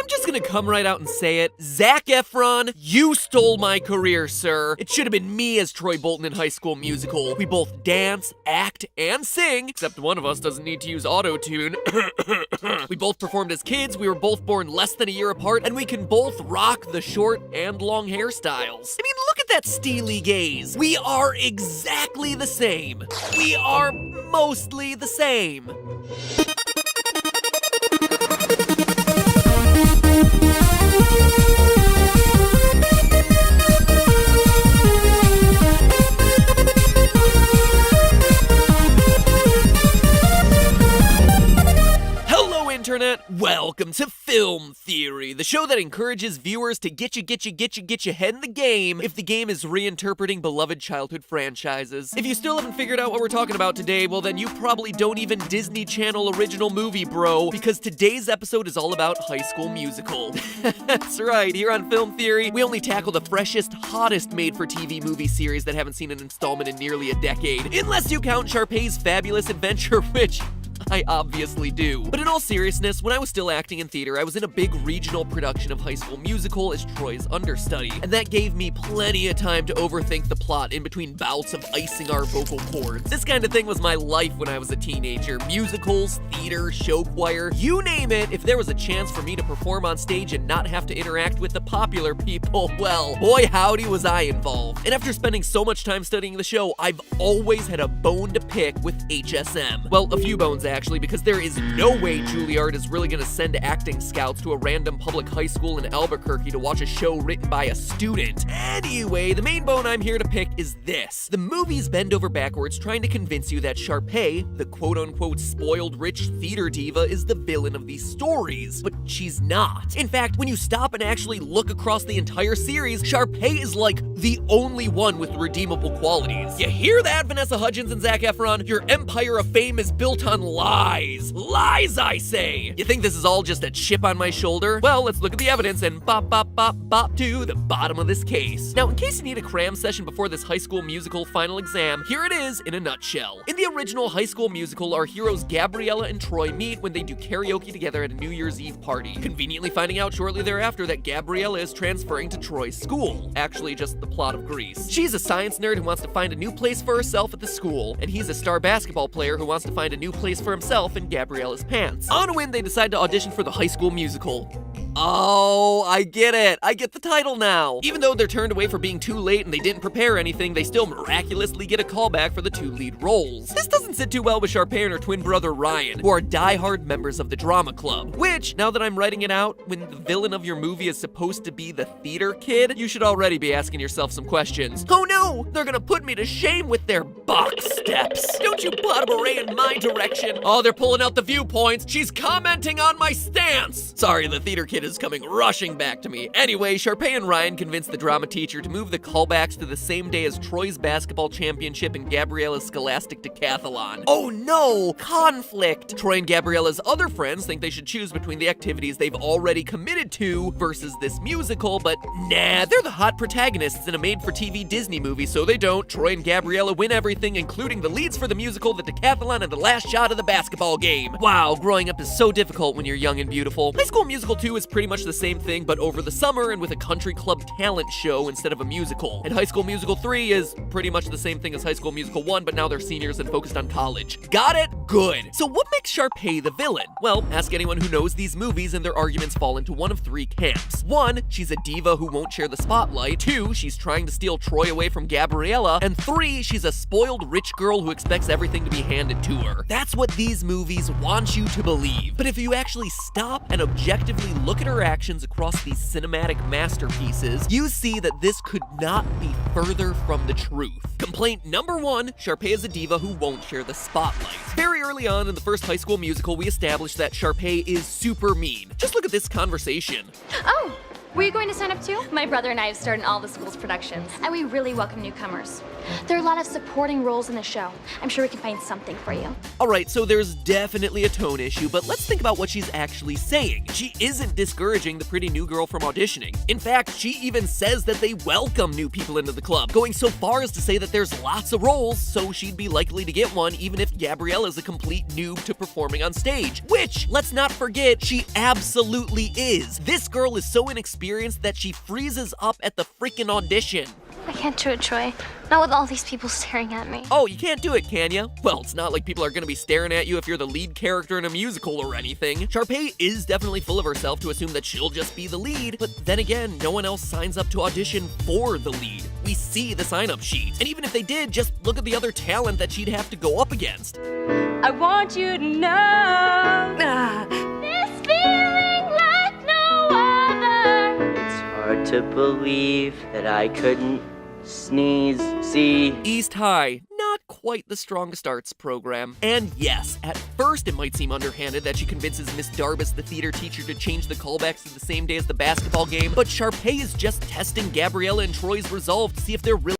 just gonna come right out and say it. Zac Efron, you stole my career, sir. It should have been me as Troy Bolton in High School Musical. We both dance, act, and sing, except one of us doesn't need to use auto-tune. We both performed as kids, we were both born less than a year apart, and we can both rock the short and long hairstyles. I mean, look at that steely gaze. We are exactly the same. We are mostly the same. Internet, welcome to Film Theory, the show that encourages viewers to get your head in the game if the game is reinterpreting beloved childhood franchises. If you still haven't figured out what we're talking about today, well then you probably don't even Disney Channel original movie, bro, because today's episode is all about High School Musical. That's right, here on Film Theory, we only tackle the freshest, hottest made-for-TV movie series that haven't seen an installment in nearly a decade, unless you count Sharpay's Fabulous Adventure, which I obviously do. But in all seriousness, when I was still acting in theater, I was in a big regional production of High School Musical as Troy's understudy, and that gave me plenty of time to overthink the plot in between bouts of icing our vocal cords. This kind of thing was my life when I was a teenager. Musicals, theater, show choir, you name it. If there was a chance for me to perform on stage and not have to interact with the popular people, well, boy howdy was I involved. And after spending so much time studying the show, I've always had a bone to pick with HSM. Well, a few bones actually, because there is no way Juilliard is really gonna send acting scouts to a random public high school in Albuquerque to watch a show written by a student. Anyway, the main bone I'm here to pick is this. The movies bend over backwards trying to convince you that Sharpay, the quote-unquote spoiled rich theater diva, is the villain of these stories, but she's not. In fact, when you stop and actually look across the entire series, Sharpay is like the only one with redeemable qualities. You hear that, Vanessa Hudgens and Zac Efron? Your empire of fame is built on lies. Lies, I say! You think this is all just a chip on my shoulder? Well, let's look at the evidence and bop to the bottom of this case. Now, in case you need a cram session before this High School Musical final exam, here it is in a nutshell. In the original High School Musical, our heroes Gabriella and Troy meet when they do karaoke together at a New Year's Eve party, conveniently finding out shortly thereafter that Gabriella is transferring to Troy's school. Actually, just the plot of Grease. She's a science nerd who wants to find a new place for herself at the school, and he's a star basketball player who wants to find a new place for himself in Gabriella's pants. On a whim, they decide to audition for the High School Musical. Oh, I get it. I get the title now. Even though they're turned away for being too late and they didn't prepare anything, they still miraculously get a callback for the two lead roles. This doesn't sit too well with Sharpay and her twin brother Ryan, who are die-hard members of the drama club. Which, now that I'm writing it out, when the villain of your movie is supposed to be the theater kid, you should already be asking yourself some questions. Oh no, they're gonna put me to shame with their box steps. Don't you put a ray in my direction. Oh, they're pulling out the viewpoints. She's commenting on my stance. Sorry, the theater kid is coming rushing back to me. Anyway, Sharpay and Ryan convinced the drama teacher to move the callbacks to the same day as Troy's basketball championship and Gabriella's scholastic decathlon. Oh no! Conflict! Troy and Gabriella's other friends think they should choose between the activities they've already committed to versus this musical, but nah, they're the hot protagonists in a made-for-TV Disney movie, so they don't. Troy and Gabriella win everything, including the leads for the musical, the decathlon, and the last shot of the basketball game. Wow, growing up is so difficult when you're young and beautiful. High School Musical 2 is pretty much the same thing, but over the summer and with a country club talent show instead of a musical. And High School Musical 3 is pretty much the same thing as High School Musical 1, but now they're seniors and focused on college. Got it? Good. So what makes Sharpay the villain? Well, ask anyone who knows these movies and their arguments fall into one of three camps. 1, she's a diva who won't share the spotlight. 2, she's trying to steal Troy away from Gabriella. And 3, she's a spoiled rich girl who expects everything to be handed to her. That's what these movies want you to believe. But if you actually stop and objectively look at her actions across these cinematic masterpieces, you see that this could not be further from the truth. Complaint number 1, Sharpay is a diva who won't share the spotlight. Very early on in the first High School Musical, we established that Sharpay is super mean. Just look at this conversation. Oh, Were you going to sign up too? My brother and I have starred in all the school's productions. And we really welcome newcomers. There are a lot of supporting roles in the show. I'm sure we can find something for you. Alright, so there's definitely a tone issue, but let's think about what she's actually saying. She isn't discouraging the pretty new girl from auditioning. In fact, she even says that they welcome new people into the club, going so far as to say that there's lots of roles, so she'd be likely to get one even if Gabrielle is a complete noob to performing on stage. Which, let's not forget, she absolutely is. This girl is so inexperienced that she freezes up at the freaking audition. I can't do it, Troy. Not with all these people staring at me. Oh, you can't do it, can ya? Well, it's not like people are gonna be staring at you if you're the lead character in a musical or anything. Sharpay is definitely full of herself to assume that she'll just be the lead, but then again, no one else signs up to audition for the lead. We see the sign-up sheet. And even if they did, just look at the other talent that she'd have to go up against. I want you to know this feeling like no other. It's hard to believe that I couldn't sneeze, see. East High, not quite the strongest arts program. And yes, at first it might seem underhanded that she convinces Miss Darbus, the theater teacher, to change the callbacks to the same day as the basketball game, but Sharpay is just testing Gabriella and Troy's resolve to see if they're really